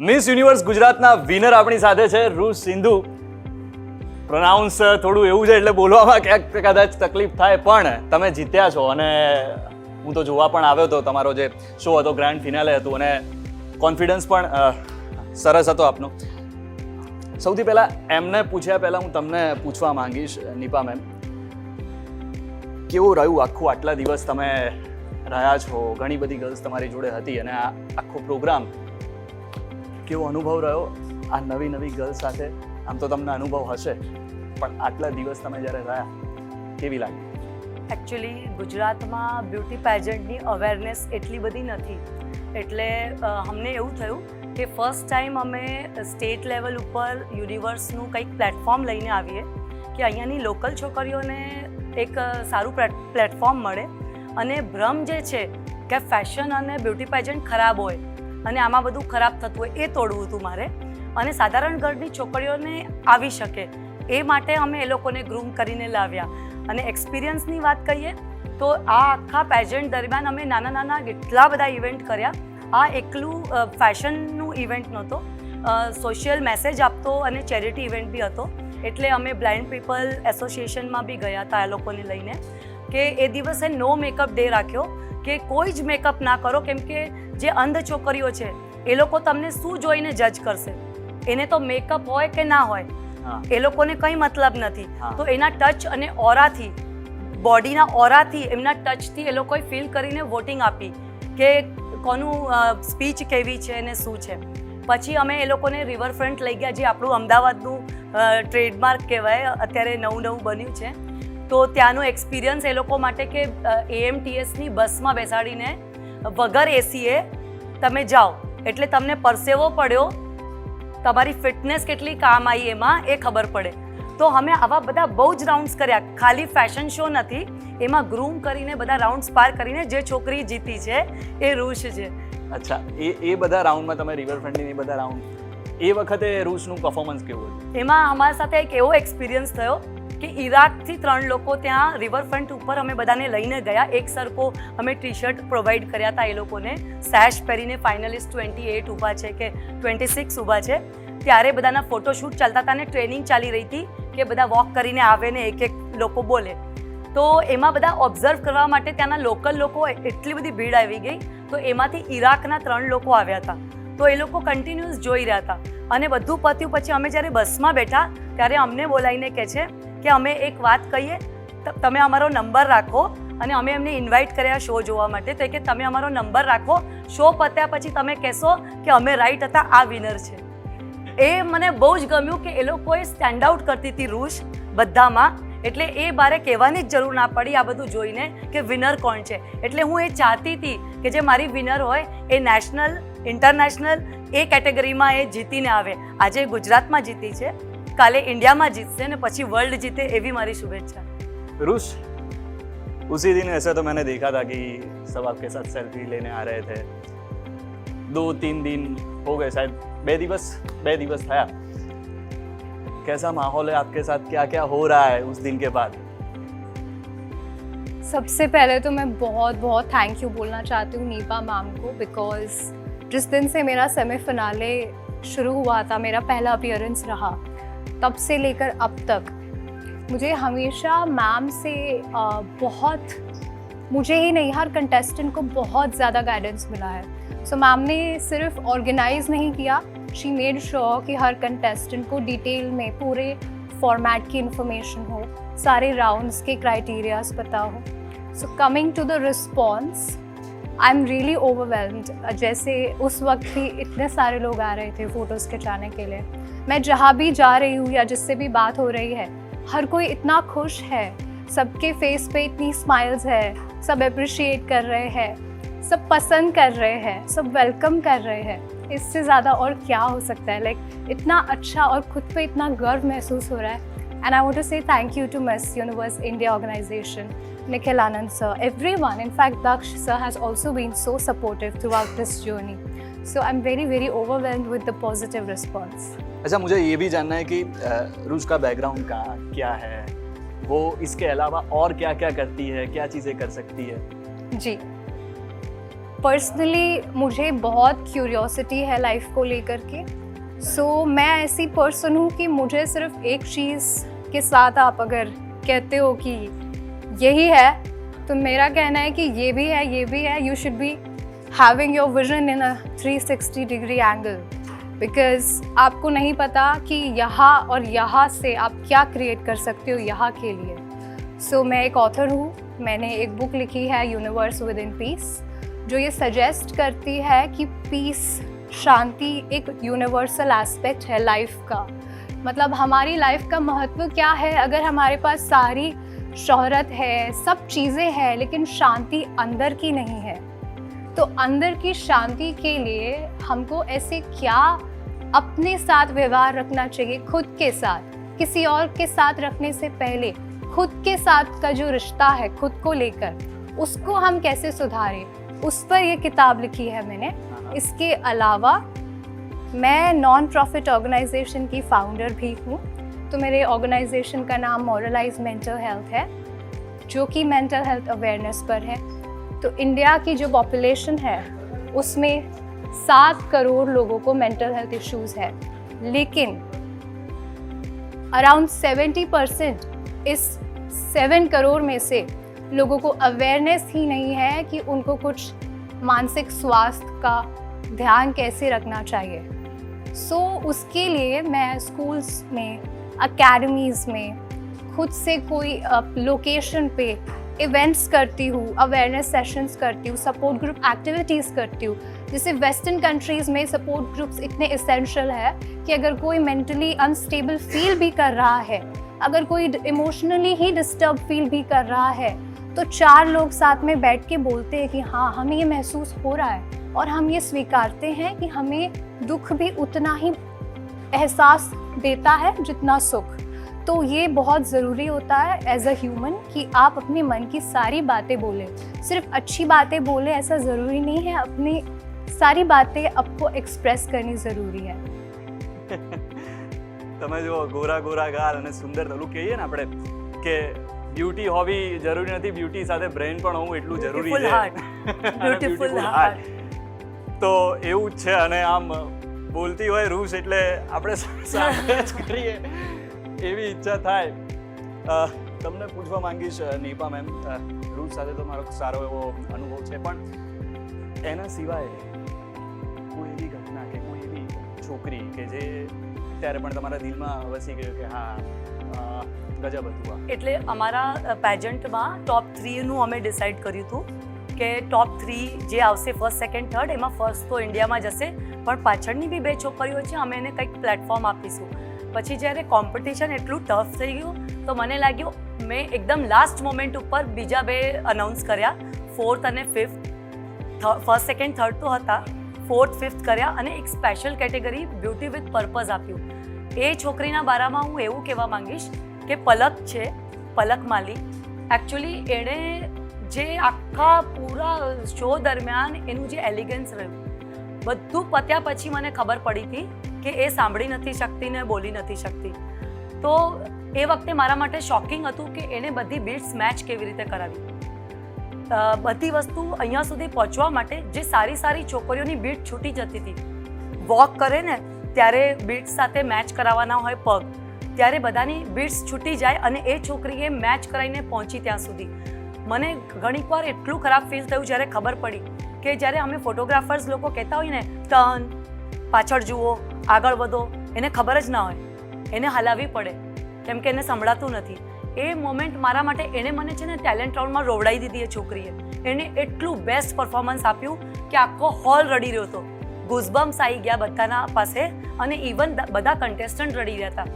Miss universe ગુજરાતના winner આપણી સાથે છે રૂસ સિંધુ. પ્રોનાઉન્સ થોડું એવું છે એટલે બોલવામાં ક્યાંક કદાચ તકલીફ થાય, પણ તમે જીત્યા છો અને હું તો જોવા પણ આવ્યો હતો. તમારો જે શો હતો ગ્રાન્ડ ફિનાલે હતું અને કોન્ફિડન્સ પણ સરસ હતો આપનો. સૌથી પહેલાં એમને પૂછ્યા પહેલાં હું તમને પૂછવા માંગીશ નિપા મેમ, કેવું રહ્યું આખું આટલા દિવસ તમે રહ્યા છો, ઘણી બધી ગર્લ્સ તમારી જોડે હતી અને આ આખો પ્રોગ્રામ કેવો અનુભવ રહ્યો આ નવી નવી ગર્લ્સ સાથે? આમ તો તમને અનુભવ હશે, પણ આટલા દિવસ તમે જ્યારે રહ્યા કેવી લાગી? એકચ્યુઅલી ગુજરાતમાં બ્યુટી પેજન્ટની અવેરનેસ એટલી બધી નથી, એટલે અમને એવું થયું કે ફર્સ્ટ ટાઈમ અમે સ્ટેટ લેવલ ઉપર યુનિવર્સનું કંઈક પ્લેટફોર્મ લઈને આવીએ કે અહીંયાની લોકલ છોકરીઓને એક સારું પ્લેટફોર્મ મળે અને ભ્રમ જે છે કે ફેશન અને બ્યુટી પેજન્ટ ખરાબ હોય અને આમાં બધું ખરાબ થતું હોય એ તોડવું હતું મારે, અને સાધારણ ઘરની છોકરીઓને આવી શકે એ માટે અમે એ લોકોને ગ્રૂમ કરીને લાવ્યા. અને એક્સપિરિયન્સની વાત કહીએ તો આ આખા પેજન્ટ દરમિયાન અમે નાના નાના કેટલા બધા ઇવેન્ટ કર્યા. આ એકલું ફેશનનું ઇવેન્ટ નહોતો, સોશિયલ મેસેજ આપતો અને ચેરિટી ઇવેન્ટ બી હતો. એટલે અમે બ્લાઇન્ડ પીપલ એસોસિએશનમાં બી ગયા હતા એ લોકોને લઈને કે એ દિવસે નો મેકઅપ ડે રાખ્યો કે કોઈ જ મેકઅપ ના કરો, કેમ કે જે અંધ છોકરીઓ છે એ લોકો તમને શું જોઈને જજ કરશે? એને તો મેકઅપ હોય કે ના હોય એ લોકોને કંઈ મતલબ નથી. તો એના ટચ અને ઓરાથી, બોડીના ઓરાથી, એમના ટચથી એ લોકોએ ફીલ કરીને વોટિંગ આપી કે કોનું સ્પીચ કેવી છે અને શું છે. પછી અમે એ લોકોને રિવરફ્રન્ટ લઈ ગયા, જે આપણું અમદાવાદનું ટ્રેડમાર્ક કહેવાય, અત્યારે નવું નવું બન્યું છે. તો ત્યાંનો એક્સપિરિયન્સ એ લોકો માટે કે એએમટીએસની બસમાં બેસાડીને વગર એસીએ તમે જાઓ એટલે તમને પરસેવો પડ્યો, તમારી ફિટનેસ કેટલી કામ આવી એમાં એ ખબર પડે. તો અમે આવા બધા બહુ જ રાઉન્ડ્સ કર્યા. ખાલી ફેશન શો નથી, એમાં ગ્રૂમ કરીને બધા રાઉન્ડ્સ પાર કરીને જે છોકરી જીતી છે એ રૂશ છે. અચ્છા, એ બધા રાઉન્ડમાં તમે રિવરફ્રન્ટની એ બધા રાઉન્ડ, એ વખતે રૂશનું પરફોર્મન્સ કેવું હતું? એમાં અમારા સાથે એક એવો એક્સપિરિયન્સ થયો કે ઈરાકથી 3 લોકો ત્યાં રિવરફ્રન્ટ ઉપર અમે બધાને લઈને ગયા. એક સરખો અમે ટી શર્ટ પ્રોવાઈડ કર્યા હતા એ લોકોને, સેશ પહેરીને. ફાઇનલિસ્ટ 28 ઊભા છે કે 26 ઊભા છે. ત્યારે બધાના ફોટોશૂટ ચાલતા હતા અને ટ્રેનિંગ ચાલી રહી હતી કે બધા વોક કરીને આવે ને એક એક લોકો બોલે. તો એમાં બધા ઓબ્ઝર્વ કરવા માટે ત્યાંના લોકલ લોકો, એટલી બધી ભીડ આવી ગઈ. તો એમાંથી ઈરાકના 3 લોકો આવ્યા હતા. તો એ લોકો કન્ટિન્યુઅસ જોઈ રહ્યા હતા અને બધું પત્યું. પછી અમે જ્યારે બસમાં બેઠા ત્યારે અમને બોલાવીને કહે છે કે અમે એક વાત કહીએ, તમે અમારો નંબર રાખો. અને અમે એમને ઇન્વાઇટ કર્યા શો જોવા માટે. તો કે તમે અમારો નંબર રાખો, શો પત્યા પછી તમે કહેશો કે અમે રાઈટ હતા, આ વિનર છે. એ મને બહુ જ ગમ્યું કે એ લોકોએ સ્ટેન્ડ આઉટ કરતી હતી રૂશ બધામાં. એટલે એ બારે કહેવાની જ જરૂર ના પડી આ બધું જોઈને કે વિનર કોણ છે. એટલે હું એ ચાહતી હતી કે જે મારી વિનર હોય એ નેશનલ, ઇન્ટરનેશનલ એ કેટેગરીમાં એ જીતીને આવે. આજે ગુજરાતમાં જીતી છે, કાલે इंडिया जीतते हैं પછી वर्ल्ड जीते, એવી મારી શુભેચ્છા. रूस, उसी दिन ऐसा तो मैंने देखा था कि सब आपके साथ सेल्फी लेने आ रहे थे. 2-3 दिन हो गए शायद, 2 દિવસ થયા. कैसा माहौल है आपके साथ, क्या क्या हो रहा है उस दिन के बाद? सबसे पहले तो मैं बहुत बहुत थैंक यू बोलना चाहती हूँ नीपा मैम को, बिकॉज जिस दिन से मेरा सेमीफिनाले शुरू हुआ था, मेरा पहला अपीयरेंस रहा, तब से लेकर अब तक मुझे हमेशा मैम से बहुत, मुझे ही नहीं हर कंटेस्टेंट को बहुत ज़्यादा गाइडेंस मिला है. सो मैम ने सिर्फ ऑर्गेनाइज नहीं किया, शी मेड श्योर कि हर कंटेस्टेंट को डिटेल में पूरे फॉर्मेट की इन्फॉर्मेशन हो, सारे राउंड्स के क्राइटेरियाज पता हो. So coming to the response, I am really overwhelmed. जैसे उस वक्त भी इतने सारे लोग आ रहे थे फ़ोटोज़ खिंचाने के लिए. मैं जहाँ भी जा रही हूँ या जिससे भी बात हो रही है, हर कोई इतना खुश है, सबके फेस पे इतनी स्माइल्स है, सब अप्रिशिएट कर रहे हैं, सब पसंद कर रहे हैं, सब वेलकम कर रहे हैं. इससे ज़्यादा और क्या हो सकता है? लाइक इतना अच्छा और खुद पे इतना गर्व महसूस हो रहा है. And I want to say thank you to Miss Universe India organisation, Nikhil Anand sir, everyone. In fact, Daksh sir has also been so supportive throughout this journey. So I'm very, very overwhelmed with the positive response. अच्छा, मुझे ये भी जानना है कि रूस का background का क्या है, वो इसके अलावा और क्या क्या करती है, क्या चीज़ें कर सकती है? जी, पर्सनली मुझे बहुत क्यूरियोसिटी है लाइफ को लेकर के. सो मैं ऐसी पर्सन हूँ कि मुझे सिर्फ एक चीज़ के साथ आप अगर कहते हो कि यही है, तो मेरा कहना है कि ये भी है, ये भी है. You should be having your vision in a 360 degree angle, because आपको नहीं पता कि यहाँ और यहाँ से आप क्या क्रिएट कर सकते हो यहाँ के लिए. सो मैं एक ऑथर हूँ. मैंने एक बुक लिखी है यूनिवर्स विद इन पीस, जो ये सजेस्ट करती है कि पीस, शांति एक यूनिवर्सल एस्पेक्ट है लाइफ का. मतलब हमारी लाइफ का महत्व क्या है अगर हमारे पास सारी शोहरत है, सब चीज़ें हैं, लेकिन शांति अंदर की नहीं है. तो अंदर की शांति के लिए हमको ऐसे क्या अपने साथ व्यवहार रखना चाहिए, खुद के साथ, किसी और के साथ रखने से पहले खुद के साथ का जो रिश्ता है खुद को लेकर, उसको हम कैसे सुधारें, उस पर ये किताब लिखी है मैंने. इसके अलावा मैं नॉन प्रॉफिट ऑर्गेनाइजेशन की फाउंडर भी हूँ. तो मेरे ऑर्गेनाइजेशन का नाम मॉरलाइज मेंटल हेल्थ है, जो कि मेंटल हेल्थ अवेयरनेस पर है. तो इंडिया की जो पॉपुलेशन है उसमें 7 करोड़ लोगों को मेंटल हेल्थ इश्यूज़ है, लेकिन अराउंड 70% इस 7 करोड़ में से लोगों को अवेयरनेस ही नहीं है कि उनको कुछ मानसिक स्वास्थ्य का ध्यान कैसे रखना चाहिए. सो उसके लिए मैं स्कूल्स में, अकेडमीज़ में खुद से कोई लोकेशन पे इवेंट्स करती हूँ, अवेयरनेस सेशंस करती हूँ, सपोर्ट ग्रुप एक्टिविटीज़ करती हूँ. जैसे वेस्टर्न कंट्रीज़ में सपोर्ट ग्रुप्स इतने इसेंशियल है कि अगर कोई मेंटली अनस्टेबल फील भी कर रहा है, अगर कोई इमोशनली ही डिस्टर्ब फील भी कर रहा है, तो 4 लोग साथ में बैठ के बोलते हैं कि हाँ, हमें ये महसूस हो रहा है और हम ये स्वीकारते हैं कि हमें दुख भी उतना ही एहसास देता है जितना सुख. तो ये बहुत ज़रूरी होता है एज अ ह्यूमन कि आप अपने मन की सारी बातें बोलें. सिर्फ अच्छी बातें बोलें ऐसा ज़रूरी नहीं है, अपनी सारी बातें आपको एक्सप्रेस करनी ज़रूरी है. તમે જો ગોરા ગોરા ગાલ અને સુંદર તલું કહીએ ને આપણે કે બ્યુટી હોવી જરૂરી નથી, બ્યુટી સાથે બ્રેઇન પણ હોવું એટલું જરૂરી છે. Beautiful heart. તો એવું જ છે. અને આમ બોલતી હોય રૂસ એટલે આપણે સાંભળે જ કરીએ એવી ઈચ્છા થાય. તમને પૂછવા માંગીશ નીપા મેમ, રૂસ સાથે તો મારો સારો એવો અનુભવ છે, પણ એના સિવાય કોઈ એવી ઘટના કે કોઈ એવી છોકરી કે જે ત્યારે પણ તમારા દિલમાં વસી ગયું કે હા ગજબ હતું આ? એટલે અમારા પેજન્ટમાં ટોપ 3નું અમે ડિસાઇડ કર્યું હતું કે ટોપ 3 જે આવશે ફર્સ્ટ, સેકન્ડ, થર્ડ, એમાં ફર્સ્ટ તો ઇન્ડિયામાં જશે, પણ પાછળની બી 2 છોકરીઓ છે, અમે એને કંઈક પ્લેટફોર્મ આપીશું. પછી જ્યારે કોમ્પિટિશન એટલું ટફ થઈ ગયું તો મને લાગ્યું મેં એકદમ લાસ્ટ મોમેન્ટ ઉપર બીજા 2 અનાઉન્સ કર્યા, 4th અને 5th. ફર્સ્ટ, સેકન્ડ, થર્ડ તો હતા, 4th, 5th કર્યા અને એક special category beauty with purpose આપ્યું. એ છોકરીના બારામાં હું એવું કહેવા માંગીશ કે પલક છે, પલક માલી. એકચ્યુઅલી એણે જે આખા પૂરા શો દરમિયાન એનું જે એલિગન્સ રહ્યું, બધું પત્યા પછી મને ખબર પડી હતી કે એ સાંભળી નથી શકતી ને બોલી નથી શકતી. તો એ વખતે મારા માટે શોકિંગ હતું કે એણે બધી બીટ્સ મેચ કેવી રીતે કરાવી. બધી વસ્તુ અહીંયા સુધી પહોંચવા માટે જે સારી સારી છોકરીઓની બીટ છૂટી જતી હતી, વોક કરે ને ત્યારે બીટ્સ સાથે મેચ કરાવવાના હોય પગ, ત્યારે બધાની બીટ્સ છૂટી જાય અને એ છોકરીએ મેચ કરાવીને પહોંચી ત્યાં સુધી. મને ઘણીકવાર એટલું ખરાબ ફીલ થયું જ્યારે ખબર પડી કે જ્યારે અમે ફોટોગ્રાફર્સ લોકો કહેતા હોઈએ ને ટર્ન, પાછળ જુઓ, આગળ વધો, એને ખબર જ ના હોય, એને હલાવવી પડે કેમ કે એને સંભળાતું નથી. એ મોમેન્ટ મારા માટે એને મને છે ને ટેલેન્ટ રાઉન્ડમાં રોવડાવી દીધી એ છોકરીએ. એણે એટલું બેસ્ટ પરફોર્મન્સ આપ્યું કે આખો હોલ રડી રહ્યો હતો, ગુઝબમ્સ આવી ગયા બધાના પાસે અને ઇવન બધા કન્ટેસ્ટન્ટ રડી રહ્યા હતા.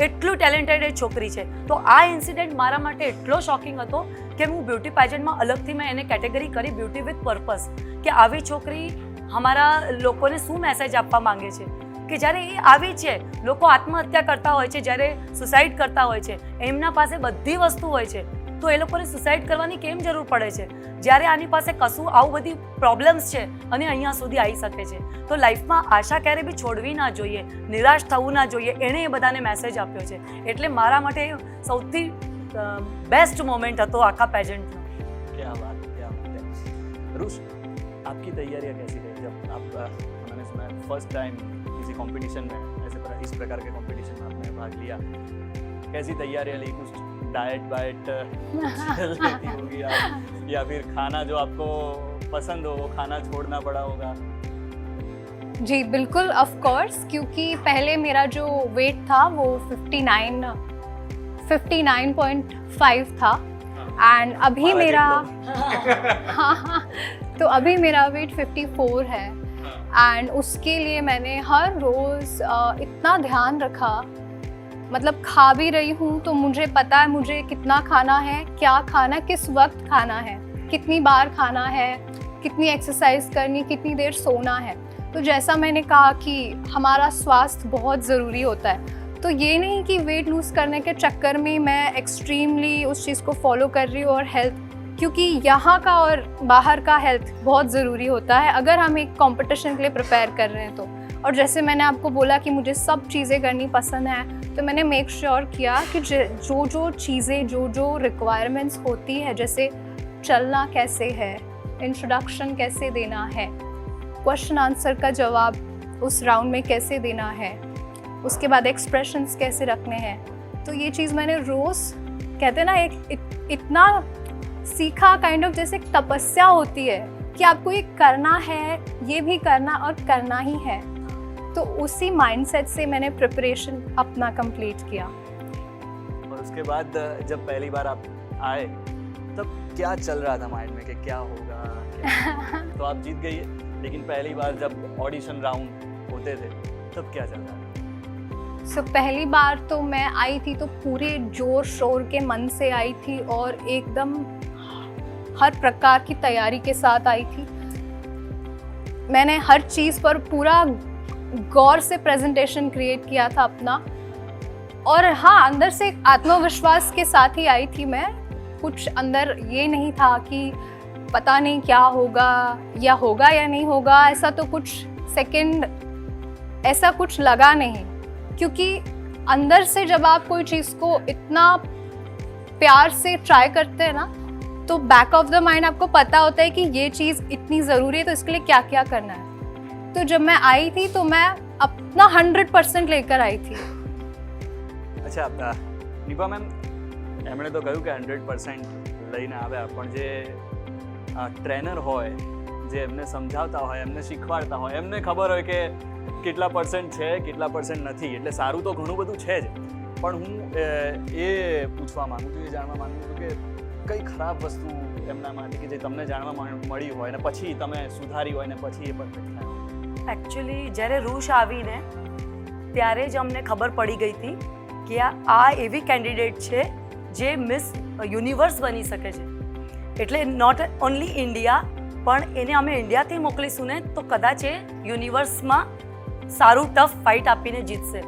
એટલું ટેલેન્ટેડ એ છોકરી છે. તો આ ઇન્સિડન્ટ મારા માટે એટલો શોકિંગ હતો કે હું બ્યુટી પેજન્ટમાં અલગથી મેં એને કેટેગરી કરી બ્યુટી વિથ પર્પઝ, કે આવી છોકરી અમારા લોકોને શું મેસેજ આપવા માંગે છે કે જ્યારે એ આવી છે, લોકો આત્મહત્યા કરતા હોય છે, જ્યારે સુસાઇડ કરતા હોય છે, એમના પાસે બધી વસ્તુ હોય છે, તો એ લોકોને સુસાઇડ કરવાની કેમ જરૂર પડે છે જ્યારે આની પાસે કશું આવું બધી પ્રોબ્લેમ્સ છે અને અહીંયા સુધી આવી શકે છે. તો લાઈફમાં આશા ક્યારે બી છોડવી ના જોઈએ, નિરાશ થવું ના જોઈએ. એણે એ બધાને મેસેજ આપ્યો છે. એટલે મારા માટે સૌથી બેસ્ટ મોમેન્ટ હતો આખા પેજન્ટનો. ક્યાં વાત, ક્યાં વાત. રૂસ, आपकी तैयारियाँ कैसी रही जब आप मैंने सुना फर्स्ट टाइम किसी कंपटीशन में इस प्रकार के कंपटीशन में आपने भाग लिया, कैसी तैयारियाँ ली? कुछ डाइट वाइट लेती होगी आप, या फिर खाना जो आपको पसंद हो वो खाना छोड़ना पड़ा होगा? जी बिल्कुल, ऑफ कोर्स, क्योंकि पहले मेरा जो वेट था वो 59.5 था एंड अभी मेरा हाँ, तो अभी मेरा वेट 54 है एंड उसके लिए मैंने हर रोज़ इतना ध्यान रखा, मतलब खा भी रही हूँ तो मुझे पता है मुझे कितना खाना है, क्या खाना, किस वक्त खाना है, कितनी बार खाना है, कितनी एक्सरसाइज करनी, कितनी देर सोना है। तो जैसा मैंने कहा कि हमारा स्वास्थ्य बहुत ज़रूरी होता है, तो ये नहीं कि वेट लूज़ करने के चक्कर में मैं एक्सट्रीमली उस चीज़ को फॉलो कर रही हूँ और हेल्थ, क्योंकि यहाँ का और बाहर का हेल्थ बहुत ज़रूरी होता है अगर हम एक कंपटीशन के लिए प्रिपेयर कर रहे हैं तो। और जैसे मैंने आपको बोला कि मुझे सब चीज़ें करनी पसंद है, तो मैंने मेक श्योर किया कि जो चीज़ें जो रिक्वायरमेंट्स होती है, जैसे चलना कैसे है, इंट्रोडक्शन कैसे देना है, क्वेश्चन आंसर का जवाब उस राउंड में कैसे देना है, उसके बाद एक्सप्रेशंस कैसे रखने हैं, तो ये चीज़ मैंने रोज़, कहते हैं ना, इतना सीखा, काइंड ऑफ जैसे एक तपस्या होती है कि आपको ये करना है, ये भी करना और करना ही है। तो उसी माइंडसेट से मैंने प्रिपरेशन अपना कंप्लीट किया। और उसके बाद जब पहली बार आप आए तब क्या चल रहा था माइंड में कि क्या होगा, क्या? तो आप जीत गई, लेकिन पहली बार जब ऑडिशन राउंड होते थे तब क्या चल रहा था? सो पहली बार तो मैं आई थी तो पूरे जोर शोर के मन से आई थी और एकदम हर प्रकार की तैयारी के साथ आई थी। मैंने हर चीज़ पर पूरा गौर से प्रेजेंटेशन क्रिएट किया था अपना, और हाँ, अंदर से आत्मविश्वास के साथ ही आई थी मैं। कुछ अंदर ये नहीं था कि पता नहीं क्या होगा या नहीं होगा, ऐसा तो कुछ सेकंड ऐसा कुछ लगा नहीं, क्योंकि अंदर से जब आप कोई चीज़ को इतना प्यार से ट्राई करते हैं ना, तो बैक ऑफ द माइंड आपको पता होता है कि ये चीज़ इतनी ज़रूरी है, तो इसके लिए क्या क्या करना है। तो जब मैं आई थी तो मैं अपना 100% लेकर आई थी। અચ્છા, નિભા મેમ, એમણે તો કહ્યું કે 100% લઈને આવ્યા, પણ જે ટ્રેનર હોય, જે એમને સમજાવતા હોય, એમને શીખવાડતા હોય, એમને ખબર હોય કે કેટલા પર્સન્ટ છે, કેટલા પર્સન્ટ નથી, એટલે સારું તો ઘણું બધું છે જ, પણ હું એ પૂછવા માગું છું, એ જાણવા માગું છું કે કઈ ખરાબ વસ્તુ એમનામાંથી કે જે તમને જાણવા મળી હોય ને પછી તમે સુધારી હોય ને પછી એ પરફેક્ટ થાય? એકચ્યુઅલી જ્યારે રૂશ આવીને ત્યારે જ અમને ખબર પડી ગઈ હતી કે આ એવી કેન્ડિડેટ છે જે મિસ યુનિવર્સ બની શકે છે. એટલે નોટ ઓનલી ઇન્ડિયા, પણ એને અમે ઇન્ડિયાથી મોકલીશું ને તો કદાચ એ યુનિવર્સમાં સારું ટફ ફાઇટ આપીને જીતશે.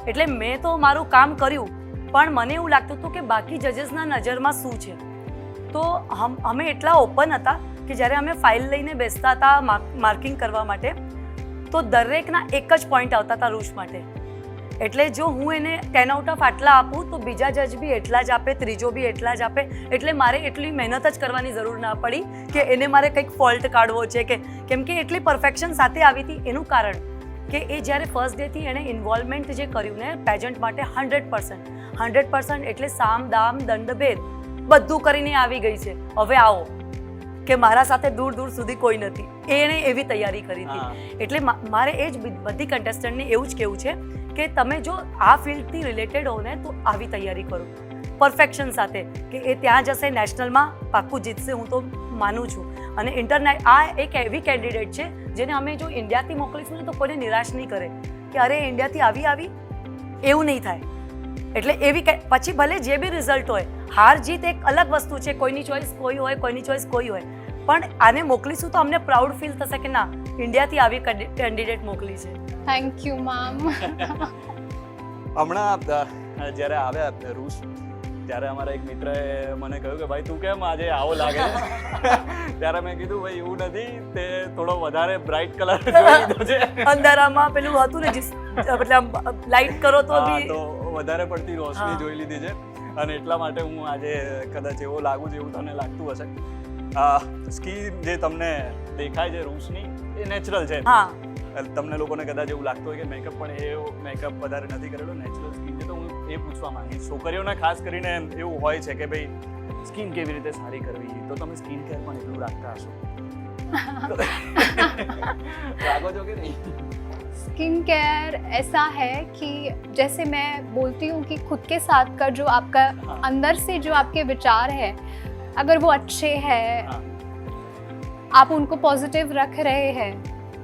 એટલે મેં તો મારું કામ કર્યું, પણ મને એવું લાગતું હતું કે બાકી જજીસના નજરમાં શું છે. તો અમે એટલા ઓપન હતા કે જ્યારે અમે ફાઇલ લઈને બેસતા હતા માર્કિંગ કરવા માટે, તો દરેકના એક જ પોઈન્ટ આવતા હતા રૂશ માટે. એટલે જો હું એને 10 આઉટ ઓફ આટલા આપું તો બીજા જજ બી એટલા જ આપે, ત્રીજો બી એટલા જ આપે. એટલે મારે એટલી મહેનત જ કરવાની જરૂર ના પડી કે એને મારે કંઈક ફોલ્ટ કાઢવો છે કે, કેમ કે એટલી પરફેક્શન સાથે આવી હતી. એનું કારણ કે એ જ્યારે ફર્સ્ટ ડેથી એણે ઇન્વોલ્વમેન્ટ જે કર્યું ને પેજન્ટ માટે 100%, એટલે સામ દામ દંડ ભેદ બધું કરીને આવી ગઈ છે. હવે આવો કે મારા સાથે દૂર દૂર સુધી કોઈ નથી, એણે એવી તૈયારી કરી હતી. એટલે મારે એ જ બધી કન્ટેસ્ટન્ટને એવું જ કહેવું છે કે તમે જો આ ફિલ્ડથી રિલેટેડ હો ને તો આવી તૈયારી કરો પરફેક્શન સાથે, કે એ ત્યાં જશે નેશનલમાં પાક્કું જીતશે, હું તો માનું છું. અને આ એક એવી કેન્ડિડેટ છે જેને અમે જો ઇન્ડિયાથી મોકલીશું ને તો કોઈને નિરાશ નહીં કરે કે અરે ઇન્ડિયાથી આવી એવું નહીં થાય. એટલે એવી પછી ભલે જે બી રિઝલ્ટ હોય, હાર જીત એક અલગ વસ્તુ છે, કોઈની ચોઈસ કોઈ હોય, કોઈની ચોઈસ કોઈ હોય, પણ આને મોકલીશું તો અમને પ્રાઉડ ફીલ થશે કે ના, ઇન્ડિયાથી આવી કેન્ડિડેટ મોકલી છે. Thank you ma'am. હમણાં જ્યારે આવ્યા રૂસ, ત્યારે અમારા એક મિત્રએ મને કહ્યું કે ભાઈ તું કેમ આજે આવો લાગે છે? ત્યારે મેં કીધું ભાઈ એવું નથી, તે થોડો વધારે બ્રાઇટ કલર જોઈ લીધો છે. અંધારામાં પેલું હતું ને, મતલબ લાઇટ કરો તો બી તો વધારે પડતી રોશની જોઈ લીધી છે, અને એટલા માટે હું આજે કદાચ એવો લાગુ છું એવું તને લાગતું હશે. સ્કી જે તમને દેખાય છે રૂસની એ નેચરલ છે. હા તમને લોકોને કદાચ એવું લાગતું હોય કે મેકઅપ પણ એ મેકઅપ વધારે નથી કરેલો, નેચરલ સ્કિન છે. તો હું એ પૂછવા માંગીશ, છોકરીઓને ખાસ કરીને એવું હોય છે કે ભાઈ સ્કિન કેવી રીતે સારી કરવી, તો તમે સ્કિન કેર પણ એટલું રાખતા હશો. रागो जो कि नहीं स्किन केयर ऐसा है कि जैसे मैं बोलती हूँ कि खुद के साथ का जो आपका हाँ. अंदर से जो आपके विचार है, अगर वो अच्छे हैं, हाँ. आप उनको पॉजिटिव रख रहे हैं,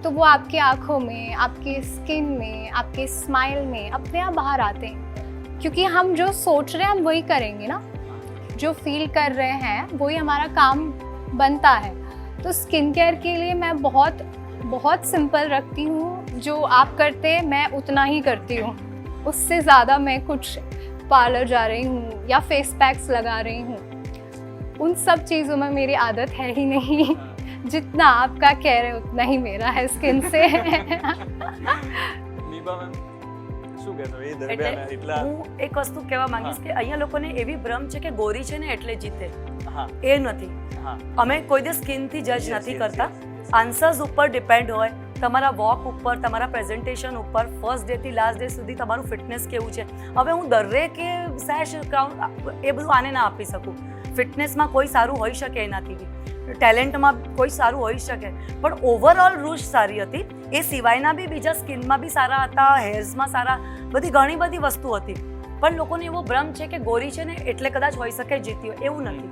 तो वो आपकी आंखों में, आपकी स्किन में, आपके स्माइल में अपने आप बाहर आते हैं. क्योंकि हम जो सोच रहे हैं हम वही करेंगे ना, जो फील कर रहे हैं वही हमारा काम बनता है. तो स्किन केयर के लिए मैं बहुत बहुत सिंपल रखती हूँ. जो आप करते हैं मैं उतना ही करती हूँ, उससे ज़्यादा मैं कुछ पार्लर जा रही हूँ या फेस पैक्स लगा रही हूँ, उन सब चीज़ों में मेरी आदत है ही नहीं. जितना आपका केयर है उतना ही मेरा है स्किन से. नीबा मैम શું કહેશો એ દરમિયાન એટલે એટલા? હું એક વસ્તુ કહેવા માંગીશ કે અહીંયા લોકોને એવી ભ્રમ છે કે ગોરી છે ને એટલે જીતે. હા એ નથી. હા અમે કોઈ દિવસ સ્કિનથી જજ Yes, નથી yes, કરતા. yes. આન્સર્સ ઉપર ડિપેન્ડ હોય, તમારા વોક ઉપર, તમારા પ્રેઝન્ટેશન ઉપર, ફર્સ્ટ ડે થી લાસ્ટ ડે સુધી તમારું ફિટનેસ કેવું છે. હવે હું દરેકે સેશ ક્રાઉન એ બધું આને ના આપી શકું. ફિટનેસમાં કોઈ સારું હોઈ શકે એનાથી બી, ટેલેન્ટમાં કોઈ સારું હોઈ શકે, પણ ઓવરઓલ રૂશ સારી હતી. એ સિવાયના બી બીજા સ્કિનમાં બી સારા હતા, હેર્સમાં સારા, બધી ઘણી બધી વસ્તુ હતી. પણ લોકોને એવો ભ્રમ છે કે ગોરી છે ને એટલે કદાચ હોઈ શકે જીતી હોય, એવું નથી.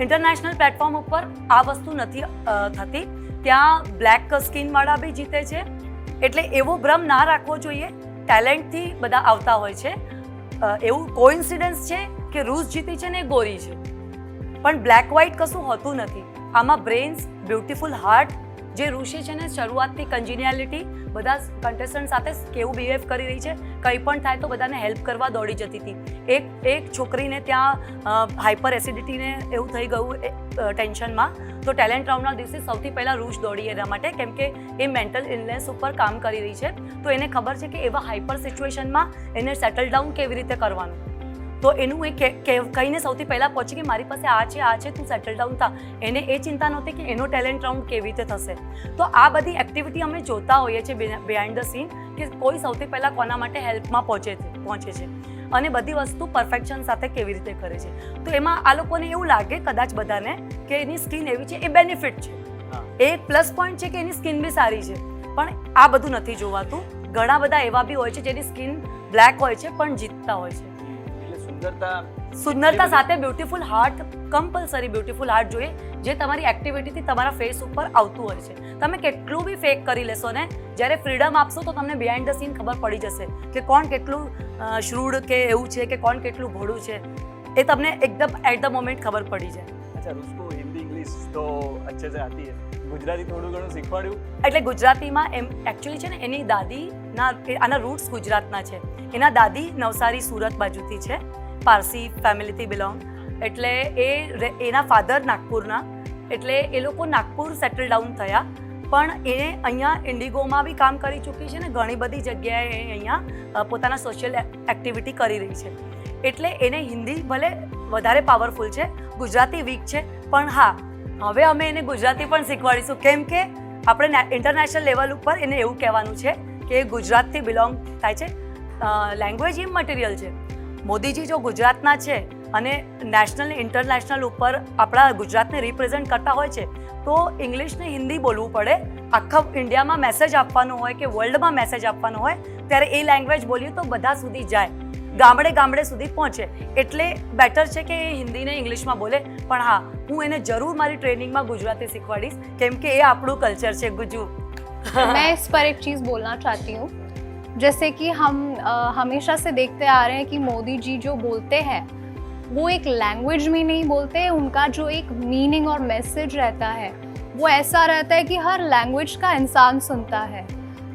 ઇન્ટરનેશનલ પ્લેટફોર્મ ઉપર આ વસ્તુ નથી થતી. ત્યાં બ્લેક સ્કિનવાળા બી જીતે છે. એટલે એવો ભ્રમ ના રાખવો જોઈએ. ટેલેન્ટથી બધા આવતા હોય છે. એવું કોઇન્સિડન્સ છે કે રૂસ જીતી છે ને એ ગોરી છે, પણ બ્લેક વ્હાઇટ કશું હોતું નથી. આમાં બ્રેન્સ, બ્યુટીફુલ હાર્ટ, જે ઋષિ છે ને શરૂઆતથી કન્જિનિયાલિટી, બધા કન્ટેસ્ટન્ટ સાથે કેવું બિહેવ કરી રહી છે, કંઈ પણ થાય તો બધાને હેલ્પ કરવા દોડી જતી હતી. એક છોકરીને ત્યાં હાઇપર એસિડિટીને એવું થઈ ગયું ટેન્શનમાં, તો ટેલેન્ટ રાઉન્ડના દિવસે સૌથી પહેલાં રૂશ દોડી એના માટે, કેમ કે એ મેન્ટલ ઇલનેસ ઉપર કામ કરી રહી છે. તો એને ખબર છે કે એવા હાઇપર સિચ્યુએશનમાં એને સેટલ ડાઉન કેવી રીતે કરવાનું. તો એનું એ કહીને સૌથી પહેલાં પહોંચી કે મારી પાસે આ છે, તું સેટલ ડાઉન થા. એને એ ચિંતા નહોતી કે એનો ટેલેન્ટ રાઉન્ડ કેવી રીતે થશે. તો આ બધી એક્ટિવિટી અમે જોતા હોઈએ છીએ બિહાઇન્ડ ધ સીન, કે કોઈ સૌથી પહેલાં કોના માટે હેલ્પમાં પહોંચે છે અને બધી વસ્તુ પરફેક્શન સાથે કેવી રીતે કરે છે. તો એમાં આ લોકોને એવું લાગે કદાચ બધાને કે એની સ્કિન એવી છે, એ બેનિફિટ છે, એક પ્લસ પોઈન્ટ છે કે એની સ્કિન બી સારી છે. પણ આ બધું નથી જોવાતું. ઘણા બધા એવા બી હોય છે જેની સ્કિન બ્લેક હોય છે પણ જીતતા હોય છે. સુંદરતા સાથે beautiful heart, compulsory beautiful heart જોઈએ, જે તમારી એક્ટિવિટીથી તમારા ફેસ ઉપર આવતું હોય છે. તમે કેટલું બી ફેક કરી લેશો ને, જ્યારે ફ્રીડમ આપશો તો તમને બિહાઇન્ડ ધ સીન ખબર પડી જશે કે કોણ કેટલું શ્રૂડ કે એવું છે, કે કોણ કેટલું ભોળું છે. એ તમને એકદમ એટ ધ મોમેન્ટ ખબર પડી જાય. અચ્છા, રૂસકો હિન્દી ઇંગ્લિશ તો અચ્છે સે આતી હૈ, ગુજરાતી થોડું ઘણું શીખવાડ્યું? એટલે ગુજરાતીમાં એમ એકચ્યુઅલી છે ને, એની દાદીના, આના રૂટ્સ ગુજરાતના છે. એના દાદી નવસારી સુરત બાજુથી છે, પારસી ફેમિલીથી બિલોંગ. એટલે એના ફાધર નાગપુરના, એટલે એ લોકો નાગપુર સેટલ ડાઉન થયા. પણ એ અહીંયા ઇન્ડિગોમાં બી કામ કરી ચૂકી છે ને, ઘણી બધી જગ્યાએ અહીંયા પોતાના સોશિયલ એક્ટિવિટી કરી રહી છે. એટલે એને હિન્દી ભલે વધારે પાવરફુલ છે, ગુજરાતી વીક છે. પણ હા, હવે અમે એને ગુજરાતી પણ શીખવાડીશું, કેમ કે આપણે ઇન્ટરનેશનલ લેવલ ઉપર એને એવું કહેવાનું છે કે ગુજરાતથી બિલોંગ થાય છે. લેંગ્વેજ ઇમમટીરિયલ છે. મોદીજી જો ગુજરાતના છે અને નેશનલ ઇન્ટરનેશનલ ઉપર આપણા ગુજરાતને રિપ્રેઝેન્ટ કરતા હોય છે, તો ઇંગ્લિશ ને હિન્દી બોલવું પડે. આખા ઇન્ડિયામાં મેસેજ આપવાનો હોય કે વર્લ્ડમાં મેસેજ આપવાનો હોય, ત્યારે એ લેંગ્વેજ બોલીએ તો બધા સુધી જાય, ગામડે ગામડે સુધી પહોંચે. એટલે બેટર છે કે એ હિન્દી ને ઇંગ્લિશમાં બોલે. પણ હા, હું એને જરૂર મારી ટ્રેનિંગમાં ગુજરાતી શીખવાડીશ, કેમ કે એ આપણું કલ્ચર છે ગુજુ. मैं इस पर एक चीज़ बोलना चाहती हूँ. जैसे कि हम हमेशा से देखते आ रहे हैं कि मोदी जी जो बोलते हैं वो एक लैंग्वेज में नहीं बोलते, उनका जो एक मीनिंग और मैसेज रहता है वो ऐसा रहता है कि हर लैंग्वेज का इंसान सुनता है.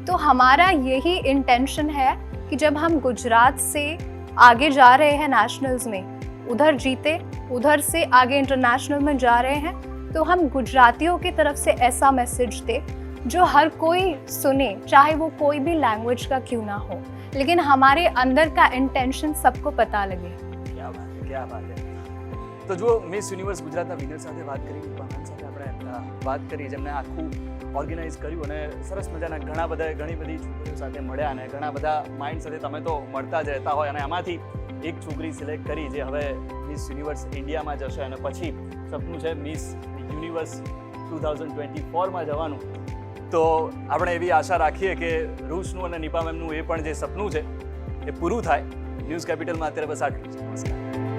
तो हमारा यही इंटेंशन है कि जब हम गुजरात से आगे जा रहे हैं नेशनल्स में, उधर जीते, उधर से आगे इंटरनेशनल में जा रहे हैं, तो हम गुजरातियों की तरफ से ऐसा मैसेज दे जो हर कोई सुने, चाहे वो कोई भी लैंग्वेज का क्यों ना हो, लेकिन हमारे अंदर का इंटेंशन सबको पता लगे. क्या बात है, क्या बात है. તો જો મિસ યુનિવર્સ ગુજરાતના વિનર સાથે વાત કરી, પહાણ સાથે આપણે વાત કરી, જેમને આખું ઓર્ગેનાઇઝ કર્યું અને સરસ મજાના ઘણી બધી છોકરીઓ સાથે મળ્યા અને ઘણા બધા માઇન્ડ સાથે તમે તો મળતા જ રહેતા હોય, અને આમાંથી એક છોકરી સિલેક્ટ કરી જે હવે મિસ યુનિવર્સ ઇન્ડિયામાં જશે અને પછી સપનું છે મિસ યુનિવર્સ 2024માં જવાનું. તો આપણે એવી આશા રાખીએ કે રૂસનું અને નિપા મેમનું એ પણ જે સપનું છે એ પૂરું થાય. ન્યૂઝ કેપિટલમાં અત્યારે બસ આટલું જ. નમસ્કાર.